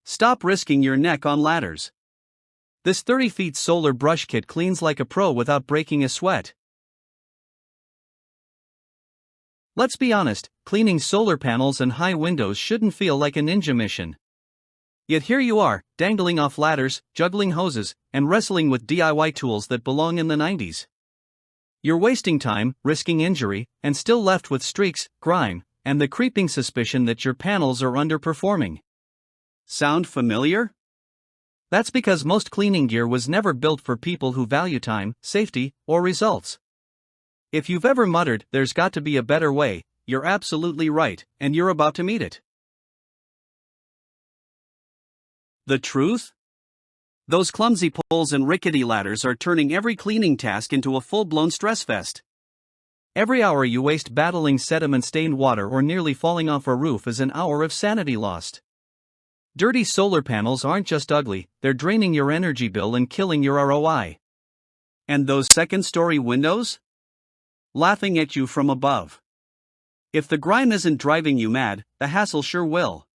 Stop risking your neck on ladders. This 30 feet solar brush kit cleans like a pro without breaking a sweat. Let's be honest, cleaning solar panels and high windows shouldn't feel like a ninja mission. Yet here you are, dangling off ladders, juggling hoses, and wrestling with DIY tools that belong in the 90s. You're wasting time, risking injury, and still left with streaks, grime, and the creeping suspicion that your panels are underperforming. Sound familiar? That's because most cleaning gear was never built for people who value time, safety, or results. If you've ever muttered, "There's got to be a better way," you're absolutely right, and you're about to meet it. The truth? Those clumsy poles and rickety ladders are turning every cleaning task into a full-blown stress fest. Every hour you waste battling sediment-stained water or nearly falling off a roof is an hour of sanity lost. Dirty solar panels aren't just ugly, they're draining your energy bill and killing your ROI. And those second-story windows? Laughing at you from above. If the grime isn't driving you mad, the hassle sure will.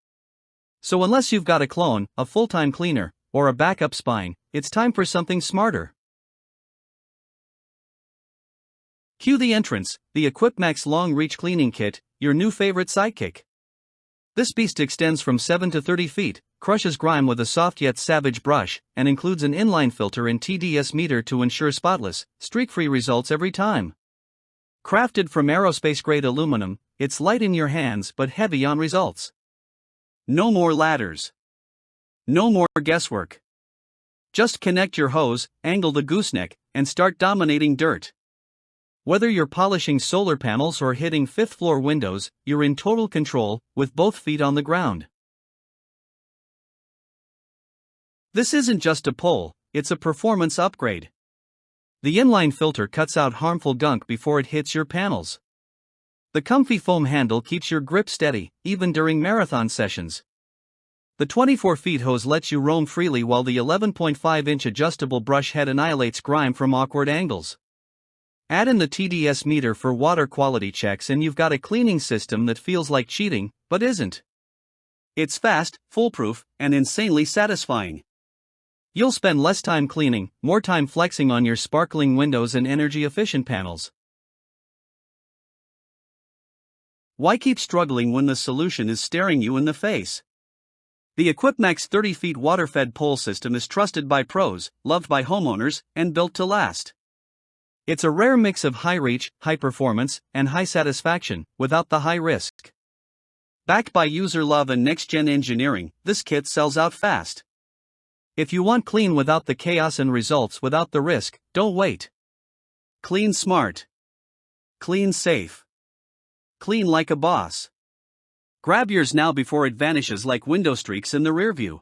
So unless you've got a clone, a full-time cleaner, or a backup spine, it's time for something smarter. Cue the entrance, the EquipMax Long Reach Cleaning Kit, your new favorite sidekick. This beast extends from 7 to 30 feet, crushes grime with a soft yet savage brush, and includes an inline filter and TDS meter to ensure spotless, streak-free results every time. Crafted from aerospace-grade aluminum, it's light in your hands but heavy on results. No more ladders. No more guesswork. Just connect your hose, angle the gooseneck, and start dominating dirt. Whether you're polishing solar panels or hitting fifth-floor windows, you're in total control, with both feet on the ground. This isn't just a pole, it's a performance upgrade. The inline filter cuts out harmful gunk before it hits your panels. The comfy foam handle keeps your grip steady, even during marathon sessions. The 24-feet hose lets you roam freely while the 11.5-inch adjustable brush head annihilates grime from awkward angles. Add in the TDS meter for water quality checks and you've got a cleaning system that feels like cheating, but isn't. It's fast, foolproof, and insanely satisfying. You'll spend less time cleaning, more time flexing on your sparkling windows and energy-efficient panels. Why keep struggling when the solution is staring you in the face? The EquipMax 30-feet water-fed pole system is trusted by pros, loved by homeowners, and built to last. It's a rare mix of high reach, high performance, and high satisfaction, without the high risk. Backed by user love and next-gen engineering, this kit sells out fast. If you want clean without the chaos and results without the risk, don't wait. Clean smart. Clean safe. Clean like a boss. Grab yours now before it vanishes like window streaks in the rearview.